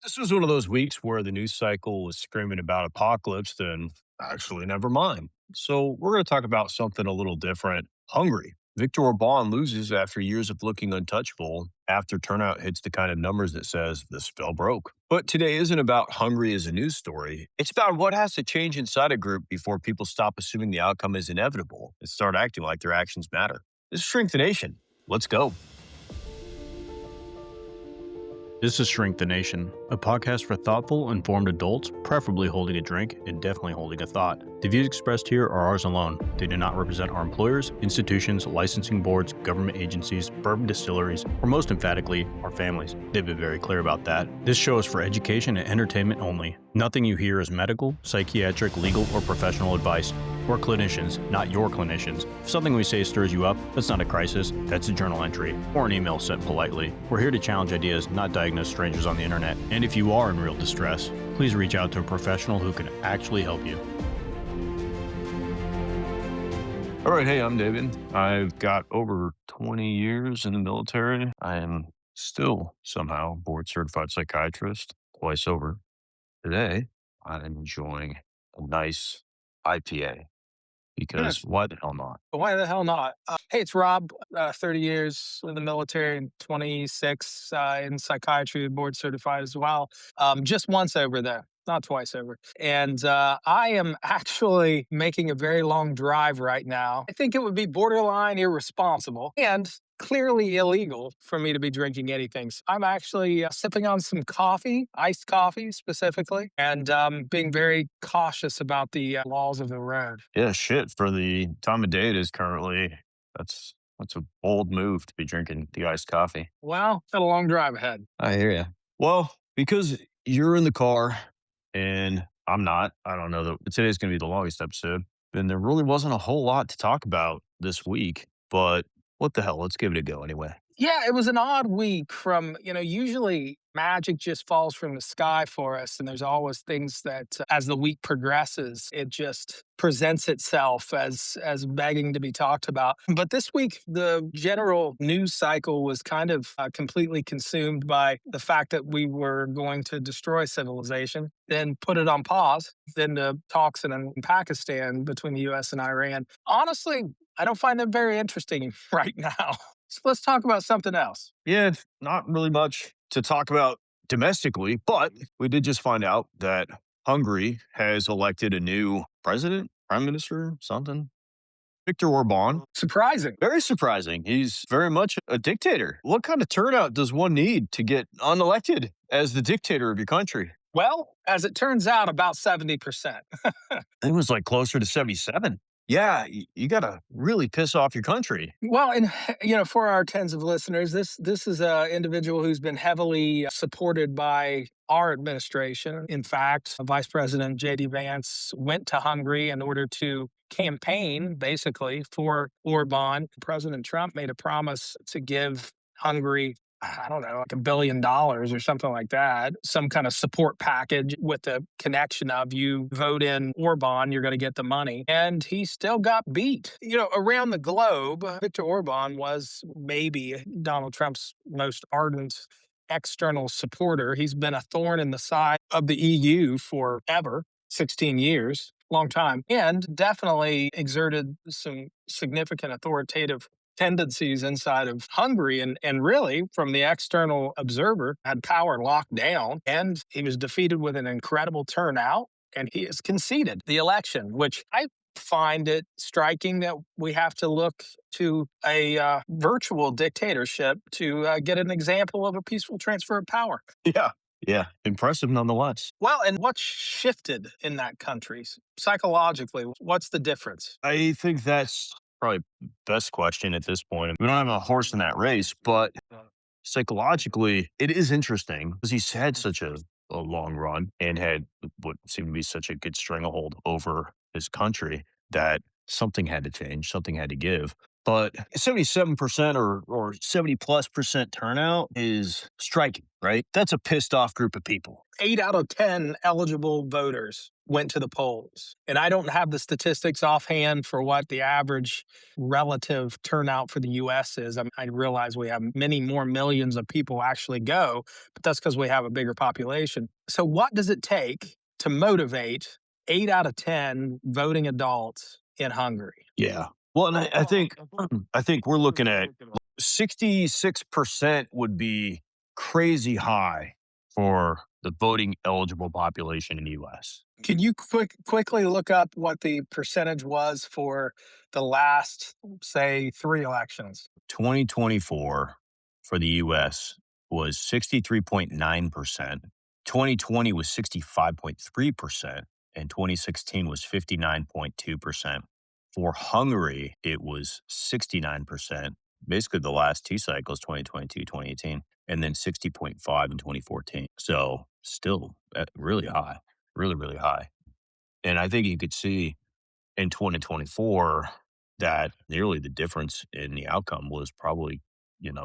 This was one of those weeks where the news cycle was screaming about apocalypse, then actually, never mind. So, we're going to talk about something a little different. Hungary. Viktor Orbán loses after years of looking untouchable after turnout hits the kind of numbers that says the spell broke. But today isn't about Hungary as a news story. It's about what has to change inside a group before people stop assuming the outcome is inevitable and start acting like their actions matter. This is Shrink the Nation. Let's go. This is Shrink the Nation, a podcast for thoughtful, informed adults, preferably holding a drink and definitely holding a thought. The views expressed here are ours alone. They do not represent our employers, institutions, licensing boards, government agencies, bourbon distilleries, or most emphatically, our families. They've been very clear about that. This show is for education and entertainment only. Nothing you hear is medical, psychiatric, legal, or professional advice. We're clinicians, not your clinicians. If something we say stirs you up, that's not a crisis, that's a journal entry, or an email sent politely. We're here to challenge ideas, not diagnose strangers on the internet. And if you are in real distress, please reach out to a professional who can actually help you. All right. Hey, I'm David. I've got over 20 years in the military. I am still somehow board certified psychiatrist twice over. Today, I'm enjoying a nice IPA Hmm, because why the hell not? Why the hell not? Hey, it's Rob, 30 years in the military and 26 in psychiatry, board certified as well. Just once over there, not twice over. And I am actually making a very long drive right now. I think it would be borderline irresponsible and clearly illegal for me to be drinking anything. So I'm actually sipping on some coffee, iced coffee specifically, and being very cautious about the laws of the road. Yeah, shit. For the time of day it is currently, that's a bold move to be drinking the iced coffee. Well, got a long drive ahead. I hear you. Well, because you're in the car and I'm not, I don't know that today's going to be the longest episode. And there really wasn't a whole lot to talk about this week, but what the hell? Let's give it a go anyway. Yeah, it was an odd week from, usually magic just falls from the sky for us. And there's always things that as the week progresses, it just presents itself as begging to be talked about. But this week, the general news cycle was kind of completely consumed by the fact that we were going to destroy civilization, then put it on pause, then the talks in Pakistan between the US and Iran. Honestly, I don't find them very interesting right now. So let's talk about something else. Yeah, not really much to talk about domestically, but we did just find out that Hungary has elected a new president, prime minister, something. Viktor Orbán. Surprising. Very surprising. He's very much a dictator. What kind of turnout does one need to get unelected as the dictator of your country? Well, as it turns out, about 70%. It was like closer to 77. Yeah, you got to really piss off your country. Well, and for our tens of listeners, this is an individual who's been heavily supported by our administration. In fact, Vice President J.D. Vance went to Hungary in order to campaign, basically, for Orban. President Trump made a promise to give Hungary, I don't know, like $1 billion or something like that, some kind of support package with the connection of you vote in Orban, you're going to get the money. And he still got beat. Around the globe, Viktor Orban was maybe Donald Trump's most ardent external supporter. He's been a thorn in the side of the EU forever, 16 years. Long time, and definitely exerted some significant authoritative tendencies inside of Hungary and really from the external observer had power locked down, and he was defeated with an incredible turnout, and he has conceded the election, which I find it striking that we have to look to a virtual dictatorship to get an example of a peaceful transfer of power. Yeah. Yeah. Impressive nonetheless. Well, and what's shifted in that country psychologically? What's the difference? I think that's probably the best question at this point. We don't have a horse in that race, but psychologically, it is interesting because he's had such a long run and had what seemed to be such a good stranglehold over his country that something had to change, something had to give. But 77% or 70+% turnout is striking, right? That's a pissed off group of people. 8 out of 10 eligible voters went to the polls. And I don't have the statistics offhand for what the average relative turnout for the US is. I realize we have many more millions of people actually go, but that's because we have a bigger population. So, what does it take to motivate 8 out of 10 voting adults in Hungary? Yeah. Well, and I think we're looking at 66% would be crazy high for the voting eligible population in the US. Can you quickly look up what the percentage was for the last, say, three elections? 2024 for the US was 63.9%. 2020 was 65.3%, and 2016 was 59.2%. For Hungary, it was 69%. Basically, the last two cycles, 2022, 2018, and then 60.5 in 2014. So still really high, really, really high. And I think you could see in 2024 that nearly the difference in the outcome was probably,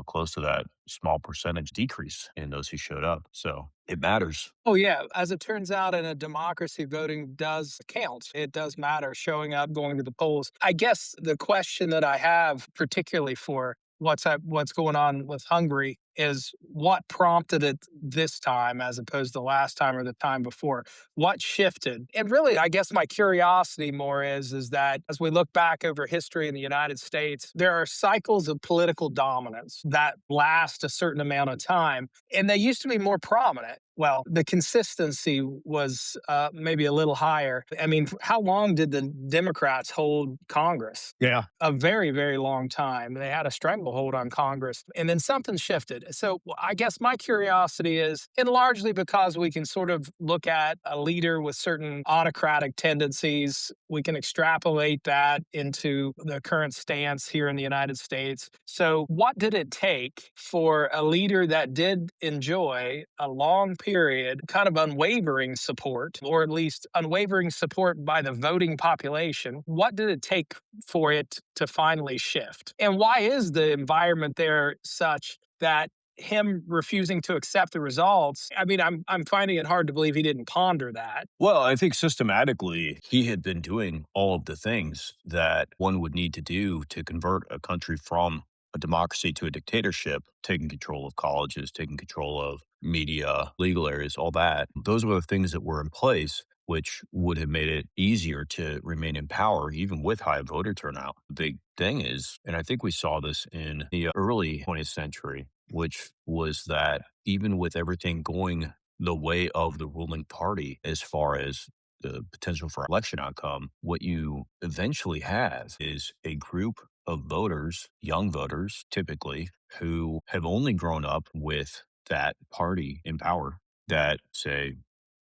close to that small percentage decrease in those who showed up. So it matters. Oh, yeah. As it turns out, in a democracy, voting does count. It does matter showing up, going to the polls. I guess the question that I have, particularly for what's going on with Hungary, is what prompted it this time as opposed to last time or the time before? What shifted? And really, I guess my curiosity more is that as we look back over history in the United States, there are cycles of political dominance that last a certain amount of time, and they used to be more prominent. Well, the consistency was maybe a little higher. I mean, how long did the Democrats hold Congress? Yeah. A very, very long time. They had a stranglehold on Congress, and then something shifted. So I guess my curiosity is, and largely because we can sort of look at a leader with certain autocratic tendencies, we can extrapolate that into the current stance here in the United States. So, what did it take for a leader that did enjoy a long period, kind of unwavering support, or at least unwavering support by the voting population? What did it take for it to finally shift? And why is the environment there such that him refusing to accept the results? I mean, I'm finding it hard to believe he didn't ponder that. Well, I think systematically he had been doing all of the things that one would need to do to convert a country from a democracy to a dictatorship, taking control of colleges, taking control of media, legal areas, all that. Those were the things that were in place, which would have made it easier to remain in power, even with high voter turnout. The big thing is, and I think we saw this in the early 20th century, which was that even with everything going the way of the ruling party as far as the potential for election outcome, what you eventually have is a group of voters, young voters typically, who have only grown up with that party in power that say,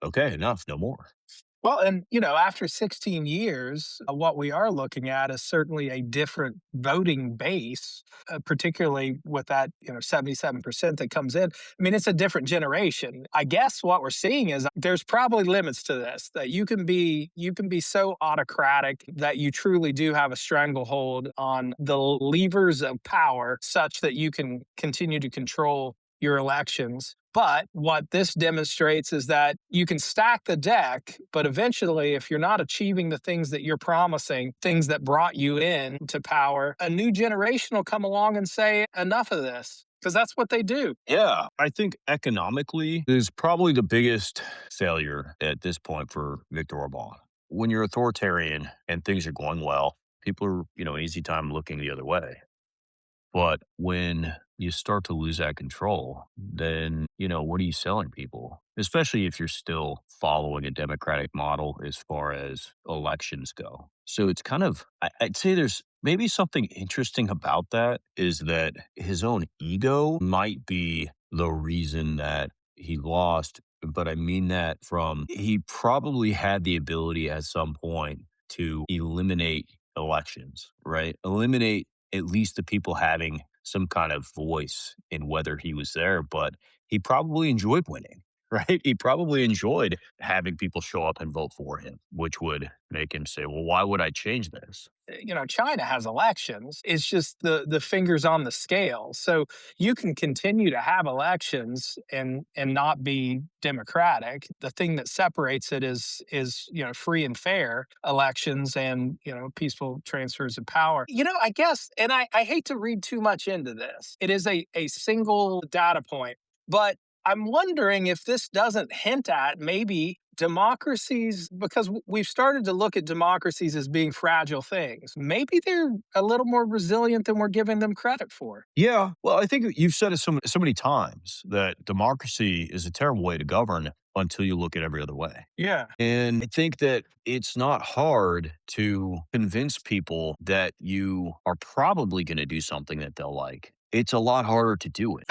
okay, enough, no more. Well, and after 16 years, what we are looking at is certainly a different voting base, particularly with that 77% that comes in. I mean, it's a different generation. I guess what we're seeing is there's probably limits to this, that you can be so autocratic that you truly do have a stranglehold on the levers of power, such that you can continue to control your elections. But what this demonstrates is that you can stack the deck, but eventually, if you're not achieving the things that you're promising, things that brought you in to power, a new generation will come along and say, enough of this, because that's what they do. Yeah, I think economically is probably the biggest failure at this point for Viktor Orbán. When you're authoritarian and things are going well, people are, an easy time looking the other way. But when you start to lose that control, then, what are you selling people? Especially if you're still following a democratic model as far as elections go. So it's kind of, I'd say there's maybe something interesting about that is that his own ego might be the reason that he lost. But I mean that from he probably had the ability at some point to eliminate elections, right? Eliminate at least the people having some kind of voice in whether he was there, but he probably enjoyed winning. right? He probably enjoyed having people show up and vote for him, which would make him say, well, why would I change this? China has elections. It's just the fingers on the scale. So you can continue to have elections and not be democratic. The thing that separates it is free and fair elections and peaceful transfers of power. I guess, and I hate to read too much into this. It is a single data point, but I'm wondering if this doesn't hint at maybe democracies, because we've started to look at democracies as being fragile things. Maybe they're a little more resilient than we're giving them credit for. Yeah. Well, I think you've said it so many times that democracy is a terrible way to govern until you look at every other way. Yeah. And I think that it's not hard to convince people that you are probably going to do something that they'll like. It's a lot harder to do it.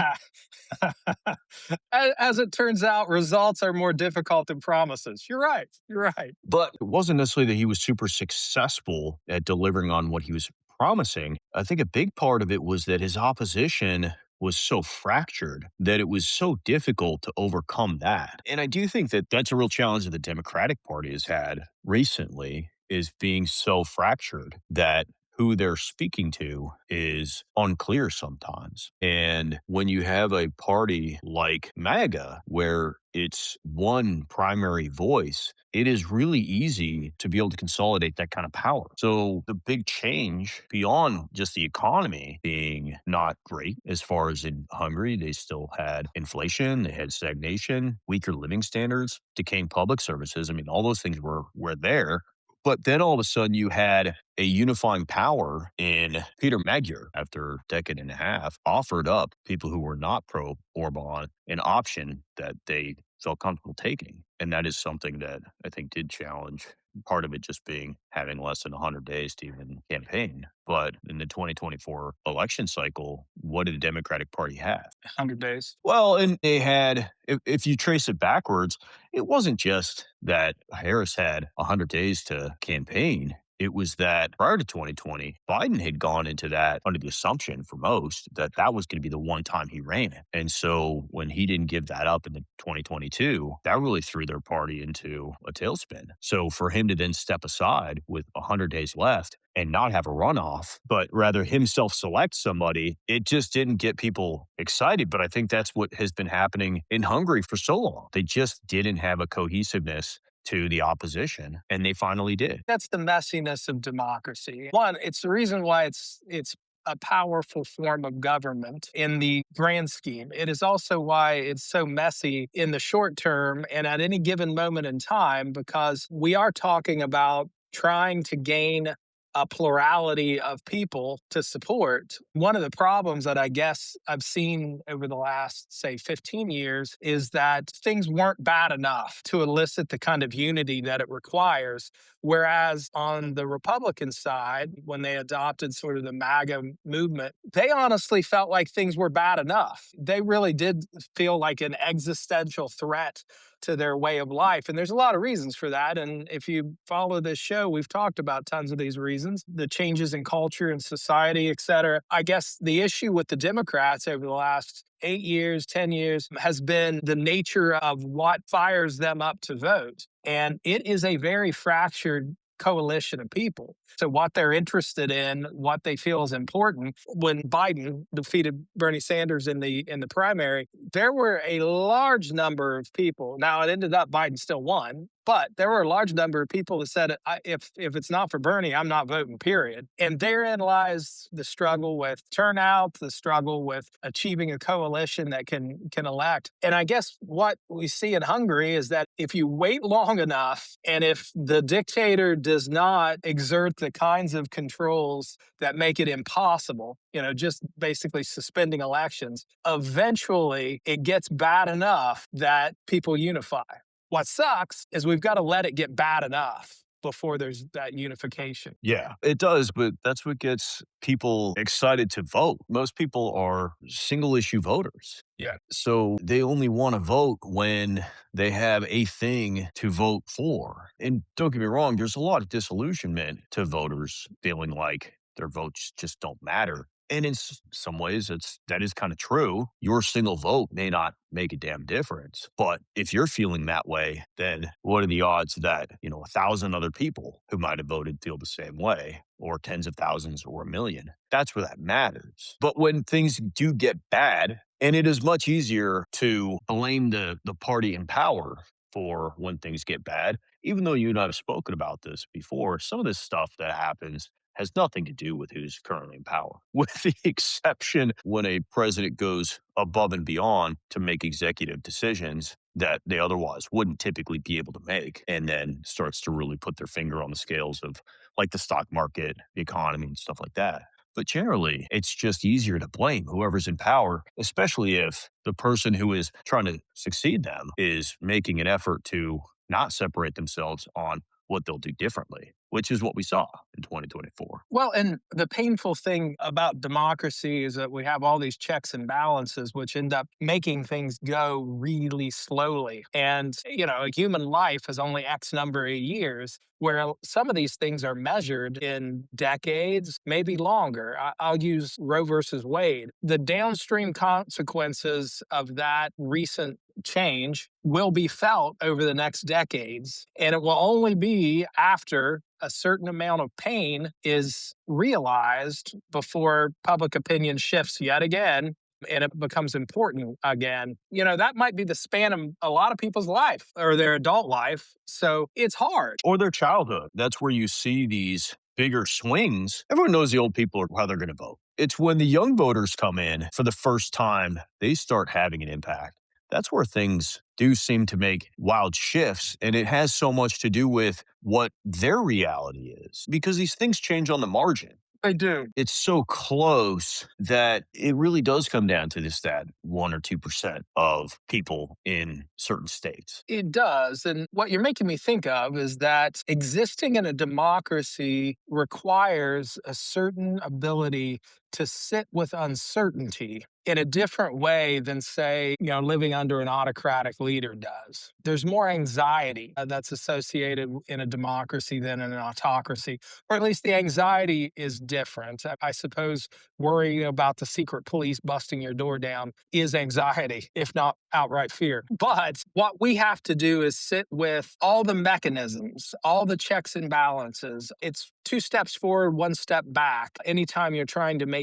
As it turns out, results are more difficult than promises. You're right. You're right. But it wasn't necessarily that he was super successful at delivering on what he was promising. I think a big part of it was that his opposition was so fractured that it was so difficult to overcome that. And I do think that that's a real challenge that the Democratic Party has had recently is being so fractured that who they're speaking to is unclear sometimes. And when you have a party like MAGA, where it's one primary voice, it is really easy to be able to consolidate that kind of power. So the big change beyond just the economy being not great, as far as in Hungary, they still had inflation, they had stagnation, weaker living standards, decaying public services. I mean, all those things were there. But then all of a sudden you had a unifying power in Peter Magyar, after a decade and a half, offered up people who were not pro Orban an option that they felt comfortable taking. And that is something that I think did challenge part of it just being having less than 100 days to even campaign. But in the 2024 election cycle, what did the Democratic Party have? 100 days. Well, and they had, if you trace it backwards, it wasn't just that Harris had 100 days to campaign. It was that prior to 2020, Biden had gone into that under the assumption for most that that was going to be the one time he ran. And so when he didn't give that up in the 2022, that really threw their party into a tailspin. So for him to then step aside with 100 days left and not have a runoff, but rather himself select somebody, it just didn't get people excited. But I think that's what has been happening in Hungary for so long. They just didn't have a cohesiveness to the opposition, and they finally did. That's the messiness of democracy. One, it's the reason why it's a powerful form of government in the grand scheme. It is also why it's so messy in the short term and at any given moment in time, because we are talking about trying to gain a plurality of people to support. One of the problems that I guess I've seen over the last, say, 15 years is that things weren't bad enough to elicit the kind of unity that it requires. Whereas on the Republican side, when they adopted sort of the MAGA movement, they honestly felt like things were bad enough. They really did feel like an existential threat to their way of life. And there's a lot of reasons for that. And if you follow this show, we've talked about tons of these reasons, the changes in culture and society, et cetera. I guess the issue with the Democrats over the last 8 years, 10 years has been the nature of what fires them up to vote. And it is a very fractured coalition of people. So what they're interested in, what they feel is important. When Biden defeated Bernie Sanders in the primary, there were a large number of people. Now it ended up Biden still won, but there were a large number of people that said, if it's not for Bernie, I'm not voting, period. And therein lies the struggle with turnout, the struggle with achieving a coalition that can elect. And I guess what we see in Hungary is that if you wait long enough, and if the dictator does not exert the kinds of controls that make it impossible, just basically suspending elections, eventually it gets bad enough that people unify. What sucks is we've got to let it get bad enough before there's that unification. Yeah, it does, but that's what gets people excited to vote. Most people are single issue voters. Yeah. So they only want to vote when they have a thing to vote for. And don't get me wrong, there's a lot of disillusionment to voters feeling like their votes just don't matter. And in some ways, that is kind of true. Your single vote may not make a damn difference, but if you're feeling that way, then what are the odds that 1,000 other people who might have voted feel the same way, or tens of thousands, or a million? That's where that matters. But when things do get bad, and it is much easier to blame the party in power for when things get bad, even though you and I have spoken about this before, some of this stuff that happens has nothing to do with who's currently in power, with the exception when a president goes above and beyond to make executive decisions that they otherwise wouldn't typically be able to make, and then starts to really put their finger on the scales of like the stock market, the economy, and stuff like that. But generally, it's just easier to blame whoever's in power, especially if the person who is trying to succeed them is making an effort to not separate themselves on what they'll do differently, which is what we saw in 2024. Well, and the painful thing about democracy is that we have all these checks and balances, which end up making things go really slowly. And, a human life is only X number of years, where some of these things are measured in decades, maybe longer. I'll use Roe versus Wade. The downstream consequences of that recent change will be felt over the next decades. And it will only be after a certain amount of pain is realized before public opinion shifts yet again and it becomes important again. That might be the span of a lot of people's life or their adult life. So it's hard. Or their childhood. That's where you see these bigger swings. Everyone knows the old people are how they're going to vote. It's when the young voters come in for the first time, they start having an impact. That's where things do seem to make wild shifts. And it has so much to do with what their reality is because these things change on the margin. They do. It's so close that it really does come down to just that 1 or 2% of people in certain states. It does. And what you're making me think of is that existing in a democracy requires a certain ability to sit with uncertainty in a different way than, say, living under an autocratic leader does. There's more anxiety that's associated in a democracy than in an autocracy, or at least the anxiety is different. I suppose worrying about the secret police busting your door down is anxiety, if not outright fear. But what we have to do is sit with all the mechanisms, all the checks and balances. It's 2 steps forward, 1 step back. Anytime you're trying to make,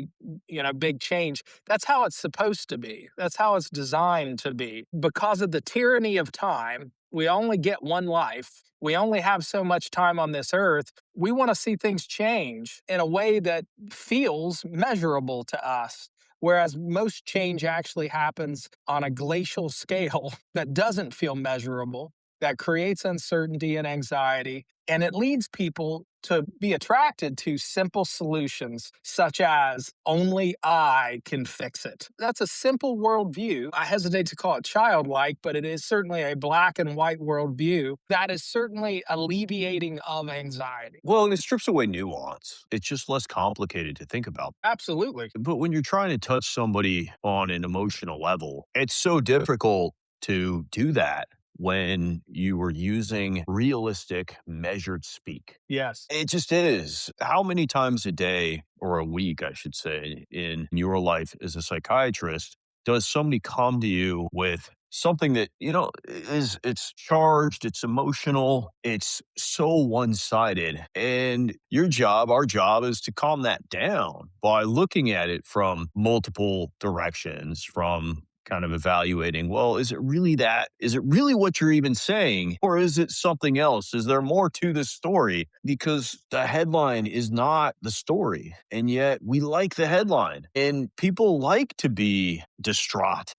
big change, that's how it's supposed to be. That's how it's designed to be. Because of the tyranny of time, we only get one life. We only have so much time on this earth. We want to see things change in a way that feels measurable to us. Whereas most change actually happens on a glacial scale that doesn't feel measurable, that creates uncertainty and anxiety, and it leads people to be attracted to simple solutions such as only I can fix it. That's a simple worldview. I hesitate to call it childlike, but it is certainly a black and white worldview that is certainly alleviating of anxiety. Well, and it strips away nuance. It's just less complicated to think about. Absolutely. But when you're trying to touch somebody on an emotional level, it's so difficult to do that when you were using realistic, measured speak. Yes. It just is. How many times a day, or a week, I should say, in your life as a psychiatrist, does somebody come to you with something that, it's charged, it's emotional, it's so one-sided. And our job is to calm that down by looking at it from multiple directions, from kind of evaluating, well, is it really that? Is it really what you're even saying? Or is it something else? Is there more to this story? Because the headline is not the story. And yet we like the headline. And people like to be distraught.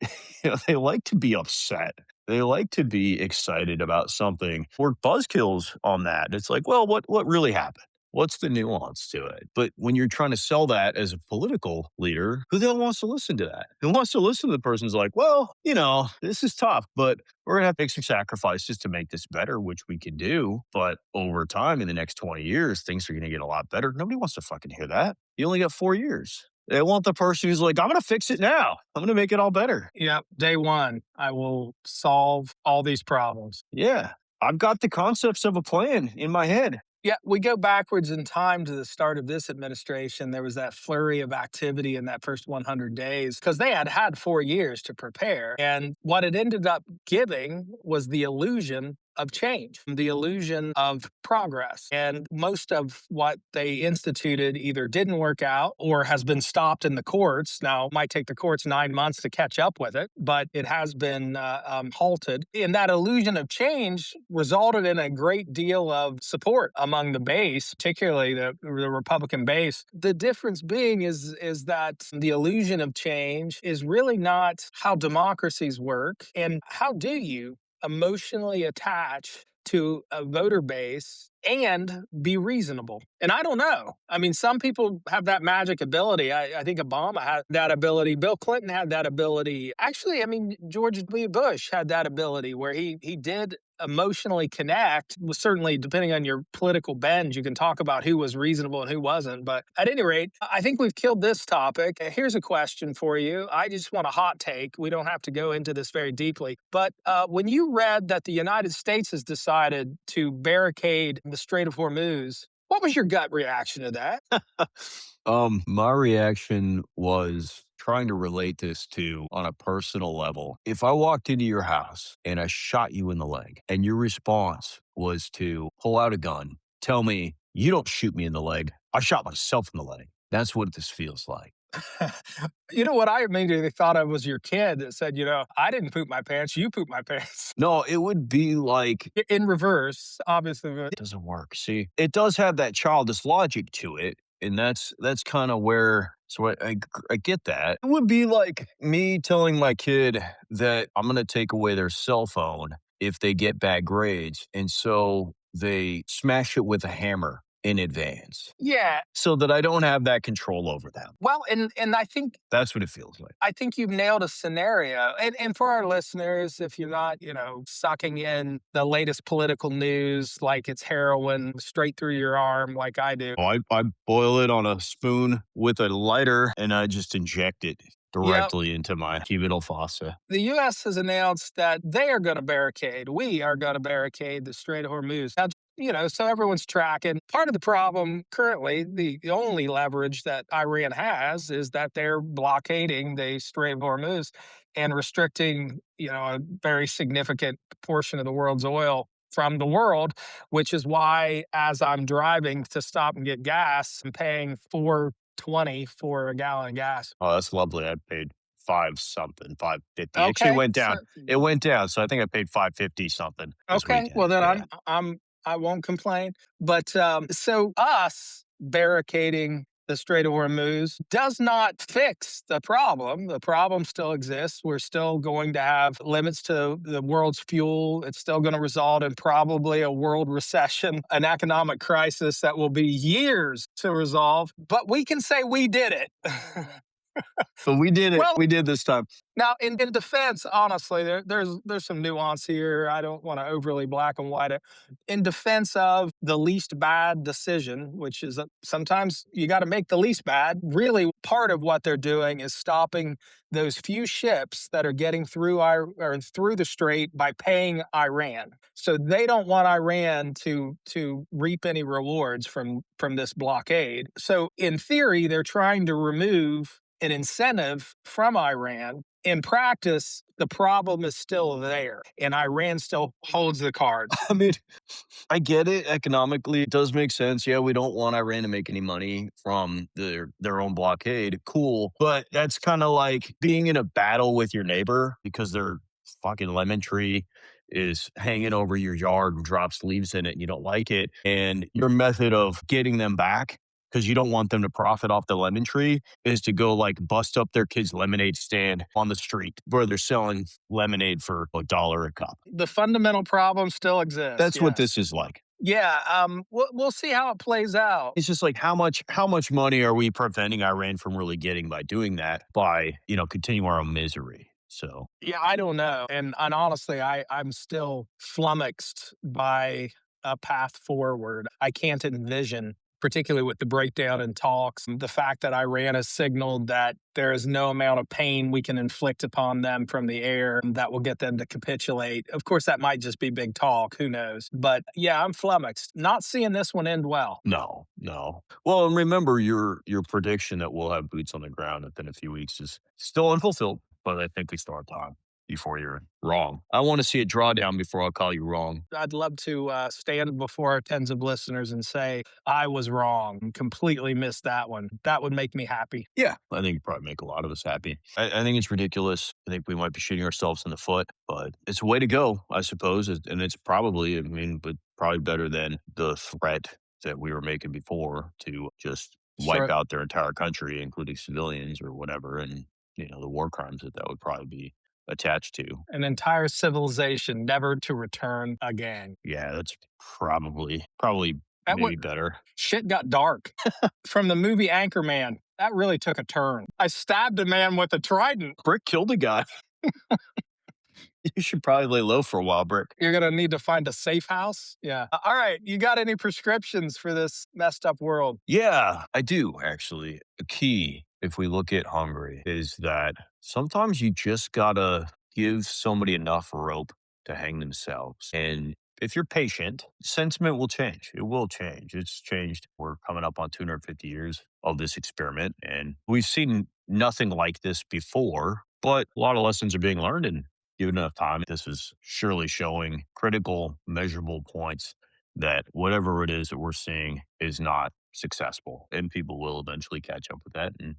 They like to be upset. They like to be excited about something. We're buzzkills on that. It's like, well, what really happened? What's the nuance to it? But when you're trying to sell that as a political leader, who the hell wants to listen to that? Who wants to listen to the person's like, well, this is tough, but we're going to have to make some sacrifices to make this better, which we can do. But over time, in the next 20 years, things are going to get a lot better. Nobody wants to fucking hear that. You only got 4 years. They want the person who's like, I'm going to fix it now. I'm going to make it all better. Yeah. Day one, I will solve all these problems. Yeah. I've got the concepts of a plan in my head. Yeah, we go backwards in time to the start of this administration. There was that flurry of activity in that first 100 days because they had had 4 years to prepare. And what it ended up giving was the illusion of change, the illusion of progress. And most of what they instituted either didn't work out or has been stopped in the courts. Now, it might take the courts 9 months to catch up with it, but it has been halted. And that illusion of change resulted in a great deal of support among the base, particularly the Republican base. The difference being is that the illusion of change is really not how democracies work. And how do you emotionally attach to a voter base and be reasonable? And I don't know. I mean, some people have that magic ability. I think Obama had that ability. Bill Clinton had that ability. Actually, I mean, George W. Bush had that ability where he did emotionally connect. Well, certainly, depending on your political bend, you can talk about who was reasonable and who wasn't. But at any rate, I think we've killed this topic. Here's a question for you. I just want a hot take. We don't have to go into this very deeply. But when you read that the United States has decided to barricade the Strait of Hormuz, what was your gut reaction to that? My reaction was trying to relate this to on a personal level. If I walked into your house and I shot you in the leg and your response was to pull out a gun, tell me, you don't shoot me in the leg. I shot myself in the leg. That's what this feels like. You know what I immediately thought of was your kid that said, I didn't poop my pants, you poop my pants. No, it would be like In reverse, obviously. But it doesn't work. See, it does have that childish logic to it, and that's kind of where. So I get that. It would be like me telling my kid that I'm going to take away their cell phone if they get bad grades, and so they smash it with a hammer in advance, yeah, so that I don't have that control over them. well, and That's what it feels like. I think you've nailed a scenario. And for our listeners, if you're not, sucking in the latest political news like it's heroin straight through your arm like I do. Oh, I boil it on a spoon with a lighter, and I just inject it Yeah, directly into my cubital fossa. the US has announced that they are going to barricade, we are going to barricade the Strait of Hormuz. Now, so everyone's tracking. Part of the problem currently, the only leverage that Iran has is that they're blockading the Strait of Hormuz and restricting, a very significant portion of the world's oil from the world, which is why as I'm driving to stop and get gas, I'm paying 4.20 for a gallon of gas. Oh, that's lovely. I paid five something, 5.50. Actually, it Okay, went so down. It went down. So I think I paid 5.50 something this okay, weekend. well then Yeah. I won't complain. But so us barricading the Strait of Hormuz does not fix the problem. The problem still exists. We're still going to have limits to the world's fuel. It's still going to result in probably a world recession, an economic crisis that will be years to resolve. But we can say we did it. But we did it. Well, We did this time. now, in defense, honestly, there's some nuance here. I don't want to overly black and white it. In defense of the least bad decision, which is sometimes you got to make the least bad. Really, part of what they're doing is stopping those few ships that are getting through or through the strait by paying Iran. So they don't want Iran to reap any rewards from this blockade. So in theory, they're trying to remove an incentive from Iran. In practice, the problem is still there, and Iran still holds the cards. I mean, I get it economically. It does make sense. Yeah, we don't want Iran to make any money from their own blockade. Cool. But that's kind of like being in a battle with your neighbor because their fucking lemon tree is hanging over your yard and drops leaves in it and you don't like it. And your method of getting them back because you don't want them to profit off the lemon tree is to go like bust up their kid's lemonade stand on the street where they're selling lemonade for $1 a cup. The fundamental problem still exists. That's what Yes. this is like. Yeah. We'll see how it plays out. It's just like how much money are we preventing Iran from really getting by doing that by, continuing our own misery. So Yeah, I don't know, and honestly, I'm still flummoxed by a path forward. I can't envision particularly with the breakdown in talks. The fact that Iran has signaled that there is no amount of pain we can inflict upon them from the air that will get them to capitulate. Of course, that might just be big talk. Who knows? But yeah, I'm flummoxed. Not seeing this one end well. No, no. Well, and remember your prediction that we'll have boots on the ground within a few weeks is still unfulfilled, but I think we still have time before you're wrong. I want to see a drawdown before I'll call you wrong. I'd love to stand before our tens of listeners and say, I was wrong, completely missed that one. That would make me happy. Yeah, I think it'd probably make a lot of us happy. I think it's ridiculous. I think we might be shooting ourselves in the foot, but it's a way to go, I suppose. And it's probably, I mean, but probably better than the threat that we were making before to just wipe Sure. out their entire country, including civilians or whatever. And, the war crimes that would probably be attached to. An entire civilization never to return again. Yeah, that's probably That maybe would better. shit got dark from the movie Anchorman. That really took a turn. I stabbed a man with a trident. Brick killed a guy. You should probably lay low for a while, Brick. You're going to need to find a safe house. Yeah. All right. You got any prescriptions for this messed up world? Yeah, I do actually. A key, if we look at Hungary, is that sometimes you just gotta give somebody enough rope to hang themselves. And if you're patient, sentiment will change. It will change. It's changed. We're coming up on 250 years of this experiment, and we've seen nothing like this before, but a lot of lessons are being learned. And given enough time, this is surely showing critical, measurable points that whatever it is that we're seeing is not successful, and people will eventually catch up with that and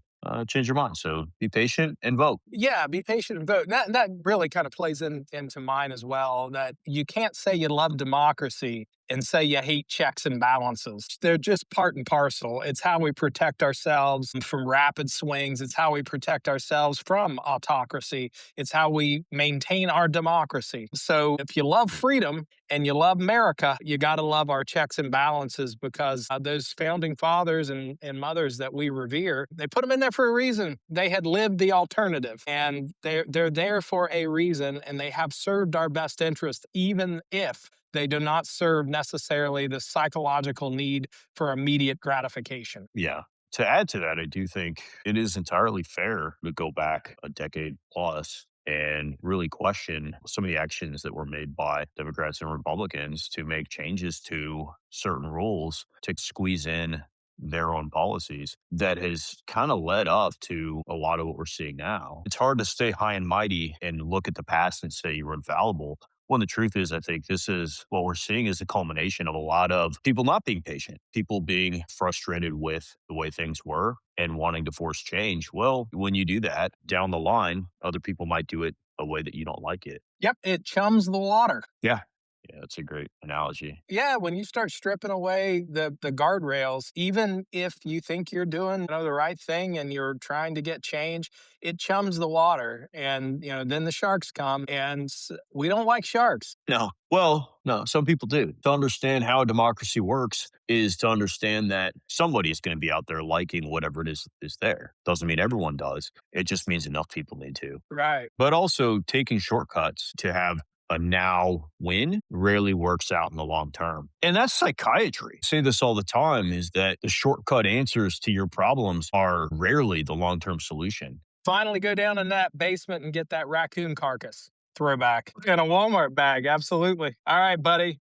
change their mind. So be patient and vote. Yeah, be patient and vote. That really kind of plays into mine as well. That you can't say you love democracy and say you hate checks and balances. They're just part and parcel. It's how we protect ourselves from rapid swings. It's how we protect ourselves from autocracy. It's how we maintain our democracy. So if you love freedom and you love America, you got to love our checks and balances because those founding fathers and mothers that we revere, they put them in there for a reason. They had lived the alternative and they're there for a reason and they have served our best interest, even if they do not serve necessarily the psychological need for immediate gratification. Yeah. To add to that, I do think it is entirely fair to go back a decade plus and really question some of the actions that were made by Democrats and Republicans to make changes to certain rules to squeeze in their own policies that has kind of led up to a lot of what we're seeing now. It's hard to stay high and mighty and look at the past and say you're infallible. Well, the truth is, I think this is what we're seeing is the culmination of a lot of people not being patient, people being frustrated with the way things were and wanting to force change. Well, when you do that down the line, other people might do it a way that you don't like it. Yep, it chums the water. Yeah. Yeah, that's a great analogy. Yeah, when you start stripping away the guardrails, even if you think you're doing the right thing and you're trying to get change, it chums the water, and then the sharks come, and we don't like sharks. No. Well, no, some people do. To understand how a democracy works is to understand that somebody is going to be out there liking whatever it is there. Doesn't mean everyone does. It just means enough people need to. Right. But also taking shortcuts to have a now win rarely works out in the long term. And that's psychiatry. I say this all the time is that the shortcut answers to your problems are rarely the long term solution. Finally, go down in that basement and get that raccoon carcass. Throwback in a Walmart bag. Absolutely. All right, buddy.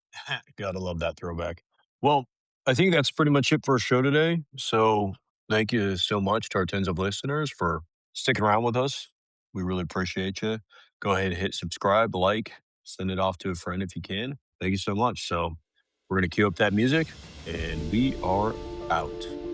Gotta love that throwback. Well, I think that's pretty much it for our show today. So thank you so much to our tens of listeners for sticking around with us. We really appreciate you. Go ahead and hit subscribe, like, send it off to a friend if you can. Thank you so much. So we're going to cue up that music and we are out.